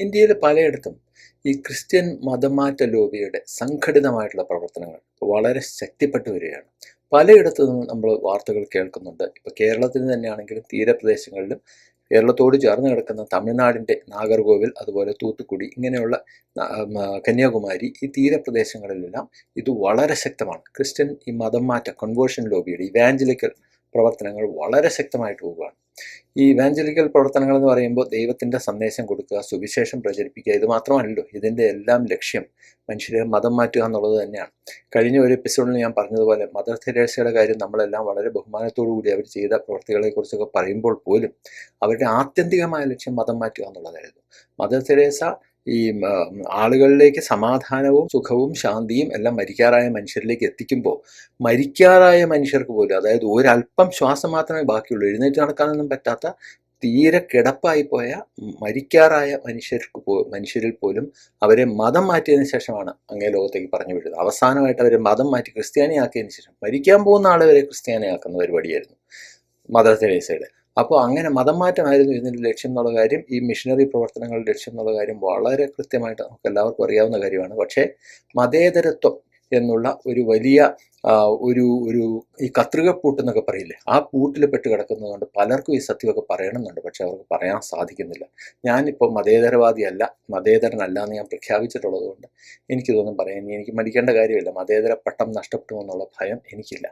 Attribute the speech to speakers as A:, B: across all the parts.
A: ഇന്ത്യയിൽ പലയിടത്തും ഈ ക്രിസ്ത്യൻ മതമാറ്റ ലോബിയുടെ സംഘടിതമായിട്ടുള്ള പ്രവർത്തനങ്ങൾ വളരെ ശക്തിപ്പെട്ടു വരികയാണ്. പലയിടത്തു നിന്നും നമ്മൾ വാർത്തകൾ കേൾക്കുന്നുണ്ട്. ഇപ്പോൾ കേരളത്തിൽ തന്നെയാണെങ്കിലും തീരപ്രദേശങ്ങളിലും കേരളത്തോട് ചേർന്ന് കിടക്കുന്ന തമിഴ്നാടിൻ്റെ നാഗർകോവിൽ, അതുപോലെ തൂത്തുക്കുടി, ഇങ്ങനെയുള്ള കന്യാകുമാരി, ഈ തീരപ്രദേശങ്ങളിലെല്ലാം ഇത് വളരെ ശക്തമാണ്. ക്രിസ്ത്യൻ ഈ മതം മാറ്റ കൺവേർഷൻ ലോബിയുടെ ഇവാഞ്ചലിക്കൽ പ്രവർത്തനങ്ങൾ വളരെ ശക്തമായിട്ട് പോവുകയാണ്. ഈ ഇവാഞ്ചലിക്കൽ പ്രവർത്തനങ്ങൾ എന്ന് പറയുമ്പോൾ ദൈവത്തിൻ്റെ സന്ദേശം കൊടുക്കുക, സുവിശേഷം പ്രചരിപ്പിക്കുക, ഇത് മാത്രമല്ലല്ലോ. ഇതിൻ്റെ എല്ലാം ലക്ഷ്യം മനുഷ്യരെ മതം മാറ്റുക എന്നുള്ളത് തന്നെയാണ്. കഴിഞ്ഞ ഒരു എപ്പിസോഡിൽ ഞാൻ പറഞ്ഞതുപോലെ മദർ തെരേസയുടെ കാര്യം നമ്മളെല്ലാം വളരെ ബഹുമാനത്തോടു കൂടി അവർ ചെയ്ത പ്രവർത്തികളെക്കുറിച്ചൊക്കെ പറയുമ്പോൾ പോലും അവരുടെ ആത്യന്തികമായ ലക്ഷ്യം മതം മാറ്റുക എന്നുള്ളതായിരുന്നു. മദർ തെരേസ ഈ ആളുകളിലേക്ക് സമാധാനവും സുഖവും ശാന്തിയും എല്ലാം മരിക്കാറായ മനുഷ്യരിലേക്ക് എത്തിക്കുമ്പോൾ മരിക്കാറായ മനുഷ്യർക്ക് പോലും, അതായത് ഒരല്പം ശ്വാസം മാത്രമേ ബാക്കിയുള്ളൂ, എഴുന്നേറ്റ് നടക്കാനൊന്നും പറ്റാത്ത തീരെ കിടപ്പായിപ്പോയ മരിക്കാറായ മനുഷ്യരിൽ പോലും അവരെ മതം മാറ്റിയതിനു ശേഷമാണ് അങ്ങേ ലോകത്തേക്ക് പറഞ്ഞു വിടുന്നത്. അവസാനമായിട്ട് അവരെ മതം മാറ്റി ക്രിസ്ത്യാനിയാക്കിയതിനു ശേഷം മരിക്കാൻ പോകുന്ന ആളെ വരെ ക്രിസ്ത്യാനിയാക്കുന്ന പരിപാടിയായിരുന്നു മദർ തെരേസയുടെ. അപ്പോൾ അങ്ങനെ മതം മാറ്റമായിരുന്നു ഇതിൻ്റെ ലക്ഷ്യം എന്നുള്ള കാര്യം, ഈ മിഷനറി പ്രവർത്തനങ്ങളുടെ ലക്ഷ്യം എന്നുള്ള കാര്യം വളരെ കൃത്യമായിട്ട് നമുക്ക് എല്ലാവർക്കും അറിയാവുന്ന കാര്യമാണ്. പക്ഷേ മതേതരത്വം എന്നുള്ള ഒരു വലിയ ഒരു ഈ കത്രികപ്പൂട്ട് എന്നൊക്കെ പറയില്ലേ, ആ പൂട്ടിൽ പെട്ട് കിടക്കുന്നതുകൊണ്ട് പലർക്കും ഈ സത്യമൊക്കെ പറയണമെന്നുണ്ട്. പക്ഷെ അവർക്ക് പറയാൻ സാധിക്കുന്നില്ല. ഞാനിപ്പോൾ മതേതരവാദിയല്ല, മതേതരനല്ല എന്ന് ഞാൻ പ്രഖ്യാപിച്ചിട്ടുള്ളത് കൊണ്ട് എനിക്കിതൊന്നും പറയാൻ എനിക്ക് മടിക്കേണ്ട കാര്യമില്ല. മതേതര പട്ടം നഷ്ടപ്പെടുമോ എന്നുള്ള ഭയം എനിക്കില്ല.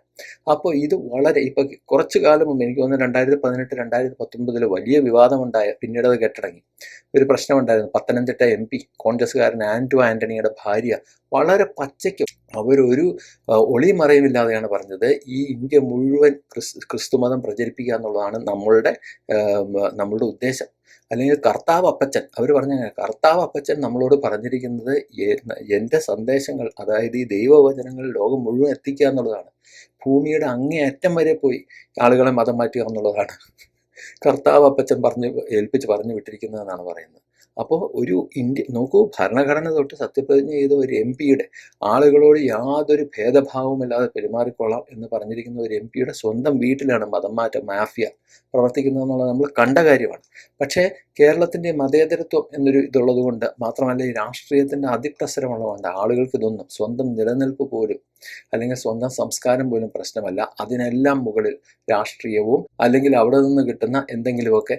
A: അപ്പോൾ ഇത് വളരെ ഇപ്പോൾ കുറച്ചു കാലം മുമ്പ്, എനിക്ക് തോന്നുന്നു 2018 2019 വലിയ വിവാദമുണ്ടായ, പിന്നീട് അത് കെട്ടടങ്ങി, ഒരു പ്രശ്നമുണ്ടായിരുന്നു. പത്തനംതിട്ട MP കോൺഗ്രസ്സുകാരൻ ആന്റോ ആന്റണിയുടെ ഭാര്യ വളരെ പച്ചയ്ക്ക് അവരൊരു ഒളിമറയുമില്ലാതെയാണ് പറഞ്ഞത്, ഈ ഇന്ത്യ മുഴുവൻ ക്രിസ്തുമതം പ്രചരിപ്പിക്കുക എന്നുള്ളതാണ് നമ്മളുടെ ഉദ്ദേശം. അല്ലെങ്കിൽ കർത്താവ് അപ്പച്ചൻ, അവർ പറഞ്ഞ കർത്താവ് അപ്പച്ചൻ നമ്മളോട് പറഞ്ഞിരിക്കുന്നത് എൻ്റെ സന്ദേശങ്ങൾ, അതായത് ഈ ദൈവവചനങ്ങൾ ലോകം മുഴുവൻ എത്തിക്കുക എന്നുള്ളതാണ്. ഭൂമിയുടെ അങ്ങേയറ്റം വരെ പോയി ആളുകളെ മതം മാറ്റുക എന്നുള്ളതാണ് കർത്താവ് അപ്പച്ചൻ ഏൽപ്പിച്ച് പറഞ്ഞു വിട്ടിരിക്കുന്നതെന്നാണ് പറയുന്നത്. അപ്പോൾ ഒരു നോക്കൂ, ഭരണഘടന തൊട്ട് സത്യപ്രതിജ്ഞ ചെയ്ത ഒരു MP-യുടെ ആളുകളോട് യാതൊരു ഭേദഭാവമില്ലാതെ പെരുമാറിക്കൊള്ളാം എന്ന് പറഞ്ഞിരിക്കുന്ന ഒരു MP-യുടെ സ്വന്തം വീട്ടിലാണ് മതം മാറ്റ മാഫിയ പ്രവർത്തിക്കുന്നതെന്നുള്ളത് നമ്മൾ കണ്ട കാര്യമാണ്. പക്ഷേ കേരളത്തിൻ്റെ മതേതരത്വം എന്നൊരു ഇതുള്ളത് കൊണ്ട് മാത്രമല്ല, ഈ രാഷ്ട്രീയത്തിൻ്റെ അതിപ്രസരമുള്ളതുകൊണ്ട് ആളുകൾക്ക് ഇതൊന്നും സ്വന്തം നിലനിൽപ്പ് പോലും അല്ലെങ്കിൽ സ്വന്തം സംസ്കാരം പോലും പ്രശ്നമല്ല. അതിനെല്ലാം മുകളിൽ രാഷ്ട്രീയവും അല്ലെങ്കിൽ അവിടെ നിന്ന് കിട്ടുന്ന എന്തെങ്കിലുമൊക്കെ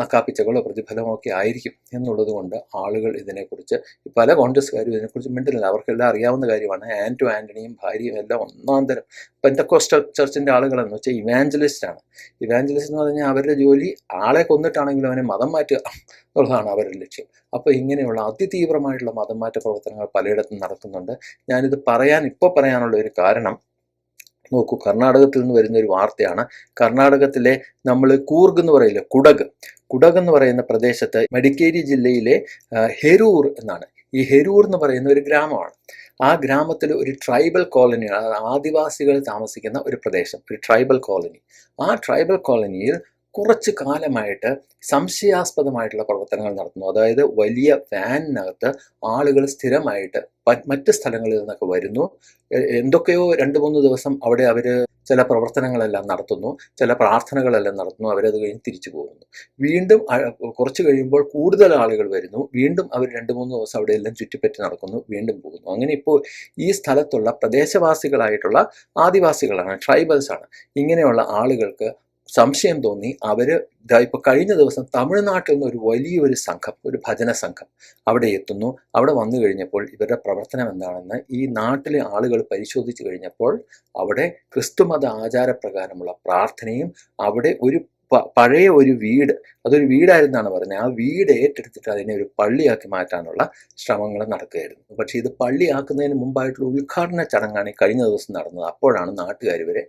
A: നക്കാപ്പിച്ചകളോ പ്രതിഫലമോ ഒക്കെ ആയിരിക്കും എന്നുള്ളത് കൊണ്ട് ആളുകൾ ഇതിനെക്കുറിച്ച്, പല കോൺഗ്രസ്സുകാരും ഇതിനെക്കുറിച്ച് മിണ്ടുന്നില്ല. അവർക്കെല്ലാം അറിയാവുന്ന കാര്യമാണ്. ആന്റോ ആന്റണിയും ഭാര്യയും എല്ലാം ഒന്നാം തരം പെന്തക്കോസ്റ്റൽ ചർച്ചിൻ്റെ ആളുകളെന്ന് വെച്ചാൽ ഇവാഞ്ചലിസ്റ്റ് ആണ്. ഇവാഞ്ചലിസ്റ്റ് എന്ന് പറഞ്ഞാൽ അവരുടെ ജോലി ആളെ കൊന്നിട്ടാണെങ്കിലും അവനെ മതം മാറ്റുക എന്നുള്ളതാണ് അവരുടെ ലക്ഷ്യം. അപ്പോൾ ഇങ്ങനെയുള്ള അതിതീവ്രമായിട്ടുള്ള മതം മാറ്റ പ്രവർത്തനങ്ങൾ പലയിടത്തും നടക്കുന്നുണ്ട്. ഞാനിത് ഇപ്പോൾ പറയാനുള്ള ഒരു കാരണം, നോക്കൂ, കർണാടകത്തിൽ നിന്ന് വരുന്ന ഒരു വാർത്തയാണ്. കർണാടകത്തിലെ നമ്മൾ കൂർഗ് എന്ന് പറയില്ല, കുടക് എന്ന് പറയുന്ന പ്രദേശത്ത് മടിക്കേരി ജില്ലയിലെ ഹെരൂർ എന്നാണ്. ഈ ഹെരൂർ എന്ന് പറയുന്ന ഒരു ഗ്രാമമാണ്. ആ ഗ്രാമത്തിൽ ഒരു ട്രൈബൽ കോളനി, ആദിവാസികൾ താമസിക്കുന്ന ഒരു പ്രദേശം, ഒരു ട്രൈബൽ കോളനി. ആ ട്രൈബൽ കോളനിയിൽ കുറച്ച് കാലമായിട്ട് സംശയാസ്പദമായിട്ടുള്ള പ്രവർത്തനങ്ങൾ നടത്തുന്നു. അതായത് വലിയ വാനിനകത്ത് ആളുകൾ സ്ഥിരമായിട്ട് മറ്റ് സ്ഥലങ്ങളിൽ നിന്നൊക്കെ വരുന്നു. എന്തൊക്കെയോ 2-3 ദിവസം അവിടെ അവർ ചില പ്രവർത്തനങ്ങളെല്ലാം നടത്തുന്നു, ചില പ്രാർത്ഥനകളെല്ലാം നടത്തുന്നു. അവരത് കഴിഞ്ഞ് തിരിച്ചു പോകുന്നു. വീണ്ടും കുറച്ച് കഴിയുമ്പോൾ കൂടുതൽ ആളുകൾ വരുന്നു. വീണ്ടും അവർ 2-3 ദിവസം അവിടെ എല്ലാം ചുറ്റിപ്പറ്റി നടക്കുന്നു, വീണ്ടും പോകുന്നു. അങ്ങനെ ഇപ്പോൾ ഈ സ്ഥലത്തുള്ള പ്രദേശവാസികളായിട്ടുള്ള ആദിവാസികളാണ്, ട്രൈബൽസാണ്. ഇങ്ങനെയുള്ള ആളുകൾക്ക് സംശയം തോന്നി. ഇപ്പോൾ കഴിഞ്ഞ ദിവസം തമിഴ്നാട്ടിൽ നിന്ന് ഒരു വലിയൊരു സംഘം, ഒരു ഭജന സംഘം അവിടെ എത്തുന്നു. അവിടെ വന്നു കഴിഞ്ഞപ്പോൾ ഇവരുടെ പ്രവർത്തനം എന്താണെന്ന് ഈ നാട്ടിലെ ആളുകൾ പരിശോധിച്ചു കഴിഞ്ഞപ്പോൾ അവിടെ ക്രിസ്തുമത ആചാരപ്രകാരമുള്ള പ്രാർത്ഥനയും, അവിടെ ഒരു പഴയ ഒരു വീട്, അതൊരു വീടായിരുന്നാണ് പറഞ്ഞത്, ആ വീട് ഏറ്റെടുത്തിട്ട് അതിനെ ഒരു പള്ളിയാക്കി മാറ്റാനുള്ള ശ്രമങ്ങൾ നടക്കുകയായിരുന്നു. പക്ഷേ ഇത് പള്ളിയാക്കുന്നതിന് മുമ്പായിട്ടുള്ള ഉദ്ഘാടന ചടങ്ങാണ് ഈ കഴിഞ്ഞ ദിവസം നടന്നത്. അപ്പോഴാണ് നാട്ടുകാർ ഇവരെ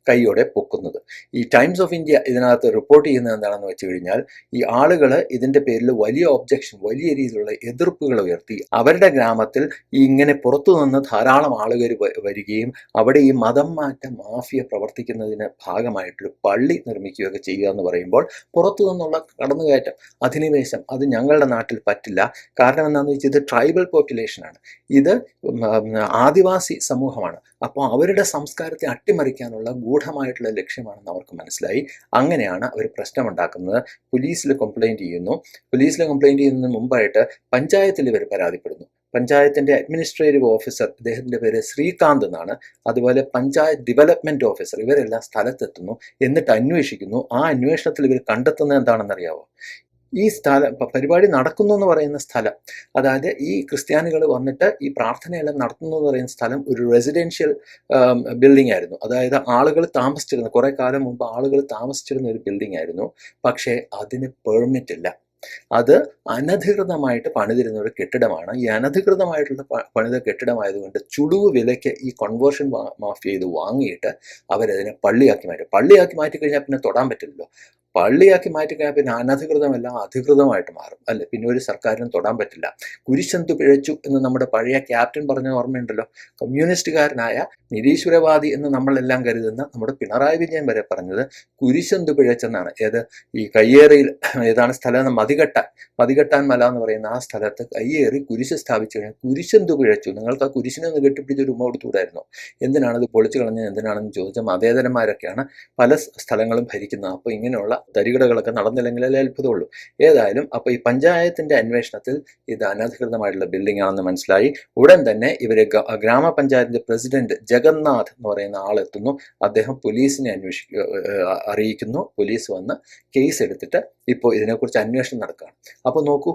A: കൈയോടെ പൊക്കുന്നത്. ഈ ടൈംസ് ഓഫ് ഇന്ത്യ ഇതിനകത്ത് റിപ്പോർട്ട് ചെയ്യുന്നത് എന്താണെന്ന് വെച്ച് കഴിഞ്ഞാൽ, ഈ ആളുകൾ ഇതിൻ്റെ പേരിൽ വലിയ ഒബ്ജക്ഷൻ, വലിയ രീതിയിലുള്ള എതിർപ്പുകൾ ഉയർത്തി. അവരുടെ ഗ്രാമത്തിൽ ഇങ്ങനെ പുറത്തു നിന്ന് ധാരാളം ആളുകൾ വരികയും അവിടെ ഈ മതം മാറ്റ മാഫിയ പ്രവർത്തിക്കുന്നതിന് ഭാഗമായിട്ടൊരു പള്ളി നിർമ്മിക്കുകയൊക്കെ ചെയ്യുക എന്ന് പറയുമ്പോൾ പുറത്തു നിന്നുള്ള കടന്നുകയറ്റം, അധിനിവേശം അത് ഞങ്ങളുടെ നാട്ടിൽ പറ്റില്ല. കാരണം എന്താണെന്ന് വെച്ചാൽ ഇത് ട്രൈബൽ പോപ്പുലേഷനാണ്, ഇത് ആദിവാസി സമൂഹമാണ്. അപ്പോൾ അവരുടെ സംസ്കാരത്തെ അട്ടിമറിക്കാനുള്ള ഗൂഢമായിട്ടുള്ള ലക്ഷ്യമാണെന്ന് അവർക്ക് മനസ്സിലായി. അങ്ങനെയാണ് അവർ പ്രശ്നമുണ്ടാക്കുന്നത്. പോലീസിൽ കംപ്ലൈൻറ്റ് ചെയ്യുന്നതിന് മുമ്പായിട്ട് പഞ്ചായത്തിൽ ഇവർ പരാതിപ്പെടുന്നു. പഞ്ചായത്തിൻ്റെ അഡ്മിനിസ്ട്രേറ്റീവ് ഓഫീസർ, ഇദ്ദേഹത്തിൻ്റെ പേര് ശ്രീകാന്ത് എന്നാണ്, അതുപോലെ പഞ്ചായത്ത് ഡെവലപ്മെൻറ്റ് ഓഫീസർ, ഇവരെല്ലാം സ്ഥലത്തെത്തുന്നു. എന്നിട്ട് അന്വേഷിക്കുന്നു. ആ അന്വേഷണത്തിൽ ഇവർ കണ്ടെത്തുന്നത് എന്താണെന്നറിയാവോ? ഈ പരിപാടി നടക്കുന്നു എന്ന് പറയുന്ന സ്ഥലം, അതായത് ഈ ക്രിസ്ത്യാനികൾ വന്നിട്ട് ഈ പ്രാർത്ഥനയെല്ലാം നടത്തുന്നു എന്ന് പറയുന്ന സ്ഥലം ഒരു റെസിഡൻഷ്യൽ ബിൽഡിംഗ് ആയിരുന്നു. അതായത് ആളുകൾ താമസിച്ചിരുന്ന, കുറേ കാലം മുമ്പ് ആളുകൾ താമസിച്ചിരുന്ന ഒരു ബിൽഡിംഗ് ആയിരുന്നു. പക്ഷേ അതിന് പെർമിറ്റ് ഇല്ല. അത് അനധികൃതമായിട്ട് പണിതിരുന്ന ഒരു കെട്ടിടമാണ്. ഈ അനധികൃതമായിട്ടുള്ള പണിത കെട്ടിടമായതുകൊണ്ട് ചുളുവ് വിലയ്ക്ക് ഈ കൺവേർഷൻ മാഫിയ ഇത് വാങ്ങിയിട്ട് അവരതിനെ പള്ളിയാക്കി മാറ്റിക്കഴിഞ്ഞാൽ പിന്നെ തൊടാൻ പറ്റില്ലല്ലോ. പള്ളിയാക്കി മാറ്റിക്കഴിഞ്ഞാൽ പിന്നെ അനധികൃതമെല്ലാം അധികൃതമായിട്ട് മാറും അല്ലേ, പിന്നെ ഒരു സർക്കാരിനും തൊടാൻ പറ്റില്ല. കുരിശന്തു പിഴച്ചു എന്ന് നമ്മുടെ പഴയ ക്യാപ്റ്റൻ പറഞ്ഞ ഓർമ്മയുണ്ടല്ലോ. കമ്മ്യൂണിസ്റ്റുകാരനായ നിരീശ്വരവാദി എന്ന് നമ്മളെല്ലാം കരുതുന്ന നമ്മുടെ പിണറായി വിജയൻ വരെ പറഞ്ഞത് കുരിശന്തു പിഴച്ചെന്നാണ്. ഏത് ഈ കയ്യേറിയിൽ ഏതാണ് സ്ഥലം, മതികെട്ടാൻ മല എന്ന് പറയുന്ന ആ സ്ഥലത്ത് കയ്യേറി കുരിശ് സ്ഥാപിച്ചു കഴിഞ്ഞാൽ കുരിശന്തു പിഴച്ചു. നിങ്ങൾക്ക് ആ കുരിശിനെ ഒന്ന് കെട്ടിപ്പിടിച്ചൊരു ഉമ്മ കൊടുത്തുകൂടായിരുന്നോ? എന്തിനാണത് പൊളിച്ചു കളഞ്ഞത്, എന്തിനാണെന്ന് ചോദിച്ചാൽ മതേതരന്മാരൊക്കെയാണ് പല സ്ഥലങ്ങളും ഭരിക്കുന്നത്. അപ്പോൾ ഇങ്ങനെയുള്ള തരികിടകളൊക്കെ നടന്നില്ലെങ്കിലല്ലേ അത്ഭുതമുള്ളൂ. ഏതായാലും അപ്പോൾ ഈ പഞ്ചായത്തിൻ്റെ അന്വേഷണത്തിൽ ഇത് അനധികൃതമായിട്ടുള്ള ബിൽഡിംഗ് ആണെന്ന് മനസ്സിലായി. ഉടൻ തന്നെ ഇവർ ഗ്രാമപഞ്ചായത്തിൻ്റെ പ്രസിഡന്റ് ജഗന്നാഥ് എന്ന് പറയുന്ന ആളെത്തുന്നു. അദ്ദേഹം പോലീസിനെ അറിയിക്കുന്നു. പോലീസ് വന്ന് കേസ് എടുത്തിട്ട് ഇപ്പോൾ ഇതിനെക്കുറിച്ച് അന്വേഷണം നടക്കുകയാണ്. അപ്പോൾ നോക്കൂ,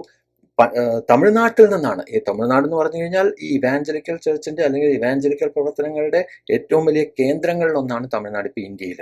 A: തമിഴ്നാട്ടിൽ നിന്നാണ്, ഈ തമിഴ്നാട് എന്ന് പറഞ്ഞു കഴിഞ്ഞാൽ ഈ ഇവാഞ്ചലിക്കൽ ചർച്ചിൻ്റെ അല്ലെങ്കിൽ ഇവാഞ്ചലിക്കൽ പ്രവർത്തനങ്ങളുടെ ഏറ്റവും വലിയ കേന്ദ്രങ്ങളിലൊന്നാണ് തമിഴ്നാട് ഇപ്പോൾ ഇന്ത്യയിൽ.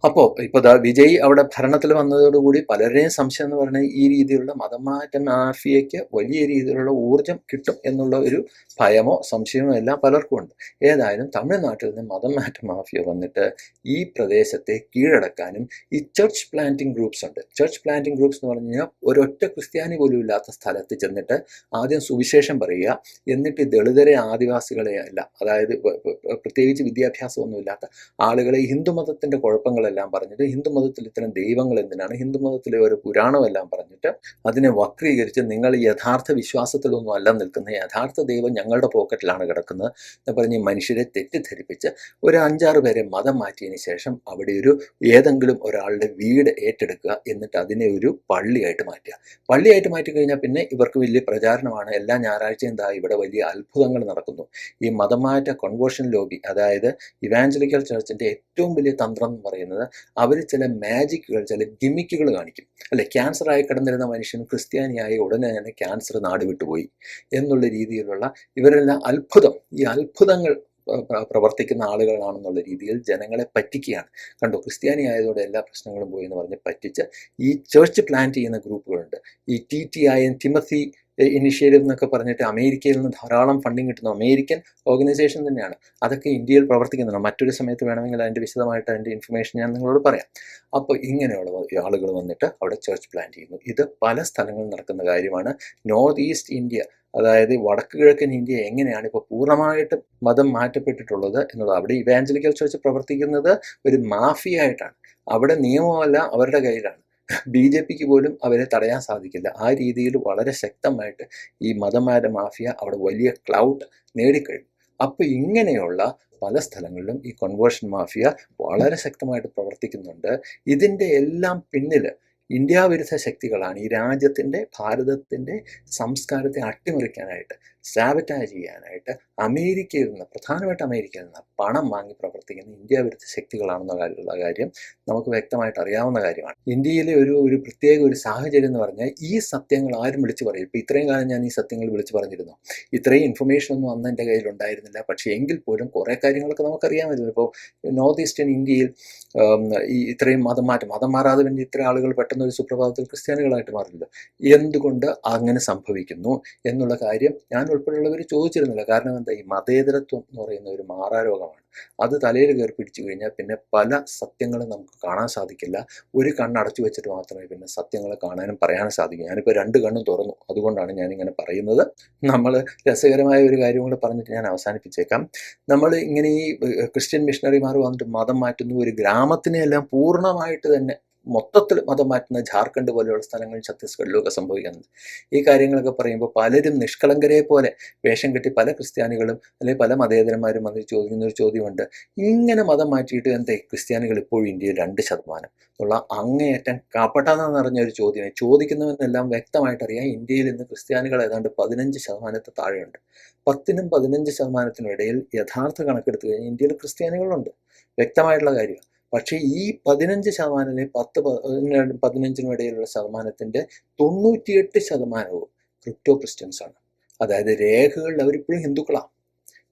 A: അപ്പോൾ ഇപ്പോൾ വിജയ് അവിടെ ഭരണത്തിൽ വന്നതോടുകൂടി പലരുടെയും സംശയം എന്ന് പറഞ്ഞാൽ ഈ രീതിയിലുള്ള മതമാറ്റ മാഫിയയ്ക്ക് വലിയ രീതിയിലുള്ള ഊർജം കിട്ടും എന്നുള്ള ഒരു ഭയമോ സംശയമോ എല്ലാം പലർക്കും ഉണ്ട്. ഏതായാലും തമിഴ്നാട്ടിൽ നിന്ന് മതമാറ്റ മാഫിയ വന്നിട്ട് ഈ പ്രദേശത്തെ കീഴടക്കാനും ഈ ചർച്ച് പ്ലാന്റിംഗ് ഗ്രൂപ്പ്സ് ഉണ്ട്. ചർച്ച് പ്ലാന്റിംഗ് ഗ്രൂപ്പ്സ് എന്ന് പറഞ്ഞു കഴിഞ്ഞാൽ ഒരൊറ്റ ക്രിസ്ത്യാനി പോലും ഇല്ലാത്ത സ്ഥലത്ത് ചെന്നിട്ട് ആദ്യം സുവിശേഷം പറയുക, എന്നിട്ട് ദളിതരെ ആദിവാസികളെ അല്ല, അതായത് പ്രത്യേകിച്ച് വിദ്യാഭ്യാസമൊന്നുമില്ലാത്ത ആളുകളെ ഹിന്ദുമതത്തിൻ്റെ കുഴപ്പങ്ങൾ എല്ലാം പറഞ്ഞിട്ട്, ഹിന്ദുമതത്തിൽ ഇത്തരം ദൈവങ്ങൾ എന്തിനാണ്, ഹിന്ദുമതത്തിലെ ഒരു പുരാണമെല്ലാം പറഞ്ഞിട്ട് അതിനെ വക്രീകരിച്ച് നിങ്ങൾ യഥാർത്ഥ വിശ്വാസത്തിലൊന്നും അല്ല നിൽക്കുന്നത്, യഥാർത്ഥ ദൈവം ഞങ്ങളുടെ പോക്കറ്റിലാണ് കിടക്കുന്നത് എന്ന് പറഞ്ഞ് മനുഷ്യരെ തെറ്റിദ്ധരിപ്പിച്ച് ഒരു 5-6 പേരെ മതം മാറ്റിയതിന് ശേഷം അവിടെ ഏതെങ്കിലും ഒരാളുടെ വീട് ഏറ്റെടുക്കുക, എന്നിട്ട് അതിനെ ഒരു പള്ളിയായിട്ട് മാറ്റിക്കഴിഞ്ഞാൽ പിന്നെ ഇവർക്ക് വലിയ പ്രചാരണമാണ്. എല്ലാ ഞായറാഴ്ചയും ഇവിടെ വലിയ അത്ഭുതങ്ങൾ നടക്കുന്നു. ഈ മതമാറ്റ കൺവേർഷൻ ലോബി, അതായത് ഇവാഞ്ചലിക്കൽ ചർച്ചിൻ്റെ ഏറ്റവും വലിയ തന്ത്രം എന്ന് പറയുന്നത് അവർ ചില മാജിക്കുകൾ, ചില ഗിമിക്കുകൾ കാണിക്കും അല്ലെ. ക്യാൻസറായി കിടന്നിരുന്ന മനുഷ്യൻ ക്രിസ്ത്യാനിയായി ഉടനെ തന്നെ ക്യാൻസർ നാട് വിട്ടുപോയി എന്നുള്ള രീതിയിലുള്ള ഇവരെല്ലാം ഈ അത്ഭുതങ്ങൾ പ്രവർത്തിക്കുന്ന ആളുകളാണെന്നുള്ള രീതിയിൽ ജനങ്ങളെ പറ്റിക്കുകയാണ്. കണ്ടോ, ക്രിസ്ത്യാനി ആയതോടെ എല്ലാ പ്രശ്നങ്ങളും പോയി എന്ന് പറഞ്ഞ് പറ്റിച്ച് ഈ ചർച്ച് പ്ലാൻ ചെയ്യുന്ന ഗ്രൂപ്പുകളുണ്ട്. ഈ TTI ടിമത്തി ഇനിഷ്യേറ്റീവ് എന്നൊക്കെ പറഞ്ഞിട്ട് അമേരിക്കയിൽ നിന്ന് ധാരാളം ഫണ്ടിങ് കിട്ടുന്ന അമേരിക്കൻ ഓർഗനൈസേഷൻ തന്നെയാണ്. അതൊക്കെ ഇന്ത്യയിൽ പ്രവർത്തിക്കുന്നുണ്ട്. മറ്റൊരു സമയത്ത് വേണമെങ്കിൽ അതിൻ്റെ വിശദമായിട്ട് അതിൻ്റെ ഇൻഫർമേഷൻ ഞാൻ നിങ്ങളോട് പറയാം. അപ്പോൾ ഇങ്ങനെയുള്ള ആളുകൾ വന്നിട്ട് അവിടെ ചർച്ച് പ്ലാൻ ചെയ്യുന്നു. ഇത് പല സ്ഥലങ്ങളിൽ നടക്കുന്ന കാര്യമാണ്. നോർത്ത് ഈസ്റ്റ് ഇന്ത്യ, അതായത് വടക്ക് കിഴക്കൻ ഇന്ത്യ എങ്ങനെയാണ് ഇപ്പോൾ പൂർണ്ണമായിട്ടും മതം മാറ്റപ്പെട്ടിട്ടുള്ളത് എന്നുള്ളത്. അവിടെ ഇവാഞ്ചലിക്കൽ ചർച്ച് പ്രവർത്തിക്കുന്നത് ഒരു മാഫിയ ആയിട്ടാണ്. അവിടെ നിയമമല്ല അവരുടെ കയ്യിലാണ്. BJPക്ക് പോലും അവരെ തടയാൻ സാധിക്കില്ല. ആ രീതിയിൽ വളരെ ശക്തമായിട്ട് ഈ മതമാറ്റ മാഫിയ അവിടെ വലിയ ക്ലൗഡ് നേടിക്കഴിഞ്ഞു. അപ്പോൾ ഇങ്ങനെയുള്ള പല സ്ഥലങ്ങളിലും ഈ കൺവേർഷൻ മാഫിയ വളരെ ശക്തമായിട്ട് പ്രവർത്തിക്കുന്നുണ്ട്. ഇതിൻ്റെ എല്ലാം പിന്നിൽ ഇന്ത്യ വിരുദ്ധ ശക്തികളാണ്. ഈ രാജ്യത്തിൻ്റെ, ഭാരതത്തിൻ്റെ സംസ്കാരത്തെ അട്ടിമറിക്കാനായിട്ട്, സാബറ്റാജ് ചെയ്യാനായിട്ട് പ്രധാനമായിട്ട് അമേരിക്കയിൽ നിന്ന് പണം വാങ്ങി പ്രവർത്തിക്കുന്ന ഇന്ത്യ വിരുദ്ധ ശക്തികളാണെന്നുള്ള കാര്യം നമുക്ക് വ്യക്തമായിട്ട് അറിയാവുന്ന കാര്യമാണ്. ഇന്ത്യയിലെ ഒരു പ്രത്യേക ഒരു സാഹചര്യം എന്ന് പറഞ്ഞാൽ ഈ സത്യങ്ങൾ ആരും വിളിച്ചു പറയും. ഇപ്പോൾ ഇത്രയും കാലം ഞാൻ ഈ സത്യങ്ങൾ വിളിച്ചു പറഞ്ഞിരുന്നു. ഇത്രയും ഇൻഫർമേഷൻ ഒന്നും അന്ന് എൻ്റെ കയ്യിൽ ഉണ്ടായിരുന്നില്ല. പക്ഷേ എങ്കിൽ പോലും കുറേ കാര്യങ്ങളൊക്കെ നമുക്കറിയാമായിരുന്നു. ഇപ്പോൾ നോർത്ത് ഈസ്റ്റേൺ ഇന്ത്യയിൽ ഈ ഇത്രയും മതം മാറാതെ വേണ്ടി ഇത്ര ആളുകൾ പെട്ടെന്ന് ഒരു സുപ്രഭാതത്തിൽ ക്രിസ്ത്യാനികളായിട്ട് മാറില്ല. എന്തുകൊണ്ട് അങ്ങനെ സംഭവിക്കുന്നു എന്നുള്ള കാര്യം ഞാൻ ഉൾപ്പെടെയുള്ളവർ ചോദിച്ചിരുന്നില്ല. കാരണം എന്താ, ഈ മതേതരത്വം എന്ന് പറയുന്ന ഒരു മാറാരോഗമാണ്. അത് തലയിൽ കയറി പിടിച്ചു കഴിഞ്ഞാൽ പിന്നെ പല സത്യങ്ങളും നമുക്ക് കാണാൻ സാധിക്കില്ല. ഒരു കണ്ണടച്ചു വെച്ചിട്ട് മാത്രമേ പിന്നെ സത്യങ്ങൾ കാണാനും പറയാനും സാധിക്കൂ. ഞാനിപ്പോൾ 2 കണ്ണും തുറന്നു, അതുകൊണ്ടാണ് ഞാനിങ്ങനെ പറയുന്നത്. നമ്മൾ രസകരമായ ഒരു കാര്യം കൂടെ പറഞ്ഞിട്ട് ഞാൻ അവസാനിപ്പിച്ചേക്കാം. നമ്മൾ ഇങ്ങനെ ഈ ക്രിസ്ത്യൻ മിഷണറിമാർ വന്നിട്ട് മതം മാറ്റുന്നു, ഒരു ഗ്രാമത്തിനെയെല്ലാം പൂർണ്ണമായിട്ട് തന്നെ മൊത്തത്തിൽ മതം മാറ്റുന്ന ജാർഖണ്ഡ് പോലെയുള്ള സ്ഥലങ്ങളിൽ, ഛത്തീസ്ഗഡിലൊക്കെ സംഭവിക്കുന്നുണ്ട്. ഈ കാര്യങ്ങളൊക്കെ പറയുമ്പോൾ പലരും നിഷ്കളങ്കരെ പോലെ വേഷം കെട്ടി പല ക്രിസ്ത്യാനികളും അല്ലെങ്കിൽ പല മതേതരന്മാരും വന്ന് ചോദിക്കുന്ന ഒരു ചോദ്യമുണ്ട്, ഇങ്ങനെ മതം മാറ്റിയിട്ട് എന്തേ ക്രിസ്ത്യാനികൾ ഇപ്പോഴും ഇന്ത്യയിൽ 2% ഉള്ള അങ്ങേയറ്റം കപടത നിറഞ്ഞ ഒരു ചോദ്യം. ചോദിക്കുന്നവനെല്ലാം വ്യക്തമായിട്ട് അറിയാം, ഇന്ത്യയിൽ ഇന്ന് ക്രിസ്ത്യാനികൾ ഏതാണ്ട് 15% താഴെയുണ്ട്. 10-നും 15%-നും ഇടയിൽ യഥാർത്ഥ കണക്കെടുത്തു കഴിഞ്ഞാൽ ഇന്ത്യയിൽ ക്രിസ്ത്യാനികളുണ്ട്, വ്യക്തമായിട്ടുള്ള കാര്യമാണ്. പക്ഷേ ഈ 15% 10-15-നും ഇടയിലുള്ള ശതമാനത്തിൻ്റെ 98% ക്രിപ്റ്റോ ക്രിസ്ത്യൻസാണ്. അതായത് രേഖകളിൽ അവരിപ്പോഴും ഹിന്ദുക്കളാണ്,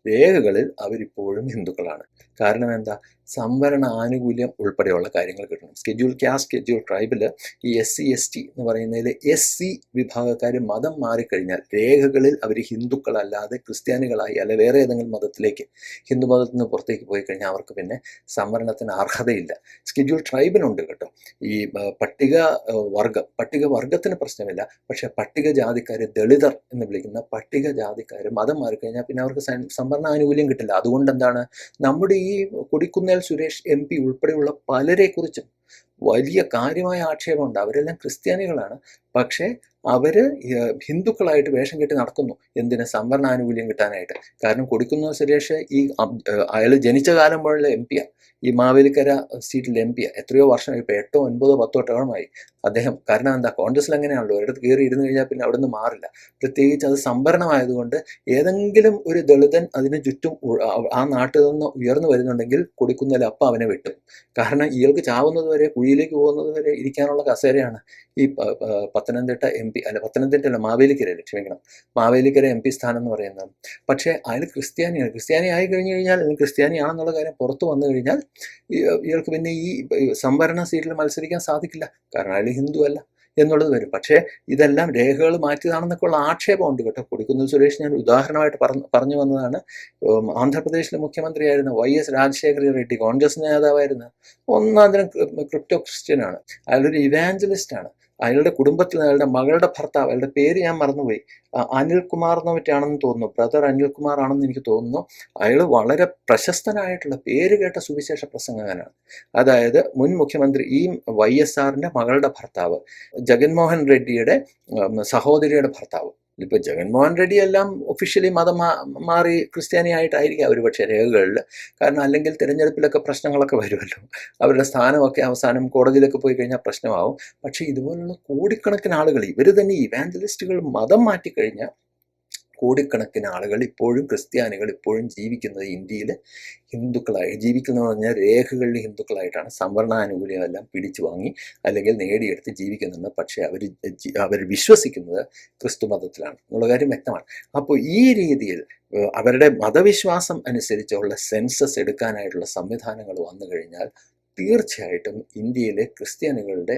A: രേഖകളിൽ അവരിപ്പോഴും ഹിന്ദുക്കളാണ്. കാരണം എന്താ? സംവരണ ആനുകൂല്യം ഉൾപ്പെടെയുള്ള കാര്യങ്ങൾ കിട്ടണം. സ്കെഡ്യൂൾ കാസ്റ്റ്, സ്കെഡ്യൂൾ ട്രൈബിൽ ഈ SC ST എന്ന് പറയുന്നതിൽ SC വിഭാഗക്കാർ മതം മാറിക്കഴിഞ്ഞാൽ രേഖകളിൽ അവർ ഹിന്ദുക്കളല്ലാതെ ക്രിസ്ത്യാനികളായി അല്ലെ വേറെ ഏതെങ്കിലും മതത്തിലേക്ക്, ഹിന്ദു മതത്തിൽ നിന്ന് പുറത്തേക്ക് പോയി കഴിഞ്ഞാൽ അവർക്ക് പിന്നെ സംവരണത്തിന് അർഹതയില്ല. സ്കെഡ്യൂൾ ട്രൈബിനുണ്ട് കേട്ടോ ഈ പട്ടികവർഗത്തിന് പ്രശ്നമില്ല. പക്ഷേ പട്ടികജാതിക്കാർ, ദളിതർ എന്ന് വിളിക്കുന്ന പട്ടികജാതിക്കാർ മതം മാറിക്കഴിഞ്ഞാൽ പിന്നെ അവർക്ക് സംവരണ ആനുകൂല്യം കിട്ടില്ല. അതുകൊണ്ട് എന്താണ്, നമ്മുടെ ഈ കൊടിക്കുന്നിൽ സുരേഷ് MP ഉൾപ്പെടെയുള്ള പലരെക്കുറിച്ചും വലിയ കാര്യമായ ആക്ഷേപമുണ്ട്. അവരെല്ലാം ക്രിസ്ത്യാനികളാണ്, പക്ഷേ അവർ ഹിന്ദുക്കളായിട്ട് വേഷം കെട്ടി നടക്കുന്നു. എന്തിന്? സംവരണ ആനുകൂല്യം കിട്ടാനായിട്ട്. കാരണം കൊടിക്കുന്നിൽ സുരേഷ് അയാൾ ജനിച്ച കാലം മുതലുള്ള MP-യാണ്, ഈ മാവേലിക്കര സീറ്റിൽ MP-യാണ്. എത്രയോ വർഷം, ഇപ്പോൾ 8, 9, 10 ടേമായി അദ്ദേഹം. കാരണം എന്താ? കോൺഗ്രസ്സിൽ അങ്ങനെയാണല്ലോ, ഒരിടത്ത് കയറി ഇരുന്ന് കഴിഞ്ഞാൽ പിന്നെ അവിടെ നിന്ന് മാറില്ല. പ്രത്യേകിച്ച് അത് സംവരണമായതുകൊണ്ട് ഏതെങ്കിലും ഒരു ദളിതൻ അതിന് ചുറ്റും ആ നാട്ടിൽ നിന്ന് ഉയർന്നു വരുന്നുണ്ടെങ്കിൽ കൊടിക്കുന്നിൽ അപ്പം അവനെ വെട്ടും. കാരണം ഇയാൾക്ക് ചാവുന്നത് വരെ, കുഴിയിലേക്ക് പോകുന്നത് വരെ ഇരിക്കാനുള്ള കസേരയാണ് ഈ പത്തനംതിട്ട മാവേലിക്കരയിൽ, ക്ഷമിക്കണം, മാവേലിക്കര MP സ്ഥാനം എന്ന് പറയുന്നത്. പക്ഷേ അയാൾ ക്രിസ്ത്യാനിയാണ്. ക്രിസ്ത്യാനി ആയി കഴിഞ്ഞു കഴിഞ്ഞാൽ, ക്രിസ്ത്യാനിയാണെന്നുള്ള കാര്യം പുറത്തു വന്നു കഴിഞ്ഞാൽ ഇയാൾക്ക് പിന്നെ ഈ സംവരണ സീറ്റിൽ മത്സരിക്കാൻ സാധിക്കില്ല. കാരണം അയാൾ ഹിന്ദു അല്ല എന്നുള്ളത് വരും. പക്ഷേ ഇതെല്ലാം രേഖകൾ മാറ്റിയതാണെന്നൊക്കെ ഉള്ള ആക്ഷേപമുണ്ട് കേട്ടോ. കൊടിക്കുന്നിൽ സുരേഷ് ഞാൻ ഉദാഹരണമായിട്ട് പറഞ്ഞു വന്നതാണ്. ആന്ധ്രാപ്രദേശിലെ മുഖ്യമന്ത്രിയായിരുന്ന YS രാജശേഖര റെഡ്ഡി, കോൺഗ്രസ് നേതാവായിരുന്ന ഒന്നാം തരം ക്രിപ്റ്റോ ക്രിസ്ത്യനാണ്. അയാളൊരു ഇവാഞ്ചലിസ്റ്റാണ്. അയാളുടെ കുടുംബത്തിൽ അയാളുടെ മകളുടെ ഭർത്താവ്, അയാളുടെ പേര് ഞാൻ മറന്നുപോയി, അനിൽകുമാർ എന്ന് മറ്റാണെന്ന് തോന്നുന്നു, ബ്രദർ അനിൽകുമാർ ആണെന്ന് എനിക്ക് തോന്നുന്നു. അയാൾ വളരെ പ്രശസ്തനായിട്ടുള്ള പേര് കേട്ട സുവിശേഷ പ്രസംഗകനാണ്. അതായത് മുൻ മുഖ്യമന്ത്രി ഈ YSRന്റെ മകളുടെ ഭർത്താവ്, ജഗൻമോഹൻ റെഡ്ഡിയുടെ സഹോദരിയുടെ ഭർത്താവ്. ഇപ്പോൾ ജഗൻമോഹൻ റെഡ്ഡി എല്ലാം ഒഫീഷ്യലി മതം മാറി ക്രിസ്ത്യാനിയായിട്ടായിരിക്കും അവർ പക്ഷേ രേഖകളിൽ. കാരണം അല്ലെങ്കിൽ തിരഞ്ഞെടുപ്പിലൊക്കെ പ്രശ്നങ്ങളൊക്കെ വരുമല്ലോ, അവരുടെ സ്ഥാനമൊക്കെ അവസാനം കോടതിയിലൊക്കെ പോയി കഴിഞ്ഞാൽ പ്രശ്നമാവും. പക്ഷേ ഇതുപോലുള്ള കോടിക്കണക്കിന് ആളുകൾ, ഇവർ തന്നെ ഇവാഞ്ചലിസ്റ്റുകൾ മതം മാറ്റിക്കഴിഞ്ഞാൽ കോടിക്കണക്കിന് ആളുകൾ ഇപ്പോഴും, ക്രിസ്ത്യാനികൾ ഇപ്പോഴും ജീവിക്കുന്നത് ഇന്ത്യയിൽ ഹിന്ദുക്കളായി ജീവിക്കുന്നതെന്ന് പറഞ്ഞാൽ രേഖകളിൽ ഹിന്ദുക്കളായിട്ടാണ്. സംവരണാനുകൂല്യമെല്ലാം പിടിച്ചു വാങ്ങി അല്ലെങ്കിൽ നേടിയെടുത്ത് ജീവിക്കുന്നുണ്ട്. പക്ഷേ അവർ വിശ്വസിക്കുന്നത് ക്രിസ്തു മതത്തിലാണ് എന്നുള്ള കാര്യം വ്യക്തമാണ്. അപ്പോൾ ഈ രീതിയിൽ അവരുടെ മതവിശ്വാസം അനുസരിച്ചുള്ള സെൻസസ് എടുക്കാനായിട്ടുള്ള സംവിധാനങ്ങൾ വന്നു കഴിഞ്ഞാൽ തീർച്ചയായിട്ടും ഇന്ത്യയിലെ ക്രിസ്ത്യാനികളുടെ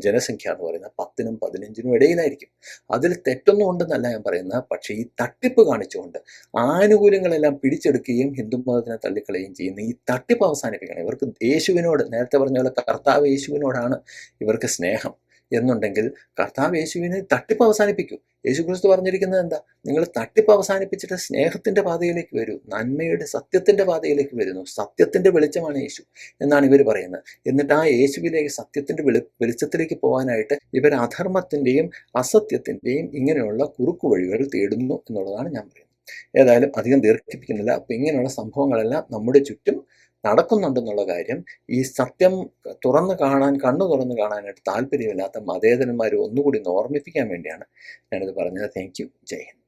A: ജനസംഖ്യ എന്ന് പറയുന്നത് 10-നും 15-നും ഇടയിലായിരിക്കും. അതിൽ തെറ്റൊന്നും ഉണ്ടെന്നല്ല ഞാൻ പറയുന്നത്. പക്ഷേ ഈ തട്ടിപ്പ് കാണിച്ചുകൊണ്ട് ആനുകൂല്യങ്ങളെല്ലാം പിടിച്ചെടുക്കുകയും ഹിന്ദു മതത്തിനെ തള്ളിക്കളയുകയും ചെയ്യുന്ന ഈ തട്ടിപ്പ് അവസാനിപ്പിക്കണം. ഇവർക്ക് യേശുവിനോട്, നേരത്തെ പറഞ്ഞ പോലെ കർത്താവ് യേശുവിനോടാണ് ഇവർക്ക് സ്നേഹം എന്നുണ്ടെങ്കിൽ കർത്താവ് യേശുവിനെ തട്ടിപ്പ് അവസാനിപ്പിക്കൂ. യേശുക്രിസ്തു പറഞ്ഞിരിക്കുന്നത് എന്താ? നിങ്ങൾ തട്ടിപ്പ് അവസാനിപ്പിച്ചിട്ട് സ്നേഹത്തിൻ്റെ പാതയിലേക്ക് വരൂ, നന്മയുടെ സത്യത്തിൻ്റെ പാതയിലേക്ക് വരുന്നു. സത്യത്തിൻ്റെ വെളിച്ചമാണ് യേശു എന്നാണ് ഇവർ പറയുന്നത്. എന്നിട്ട് ആ യേശുവിലേക്ക്, സത്യത്തിൻ്റെ വെളിച്ചത്തിലേക്ക് പോകാനായിട്ട് ഇവർ അധർമ്മത്തിൻ്റെയും അസത്യത്തിൻ്റെയും ഇങ്ങനെയുള്ള കുറുക്കു വഴികൾ തേടുന്നു എന്നുള്ളതാണ് ഞാൻ പറയുന്നത്. ഏതായാലും അധികം ദീർഘിപ്പിക്കുന്നില്ല. അപ്പോൾ ഇങ്ങനെയുള്ള സംഭവങ്ങളെല്ലാം നമ്മുടെ ചുറ്റും നടക്കുന്നുണ്ടെന്നുള്ള കാര്യം ഈ സത്യം കണ്ണു തുറന്ന് കാണാനായിട്ട് താല്പര്യമില്ലാത്ത മതേതരന്മാർ ഒന്നുകൂടി ഓർമ്മിപ്പിക്കാൻ വേണ്ടിയാണ് ഞാനിത് പറഞ്ഞത്. Thank you. ജയ് ഹിന്ദ്.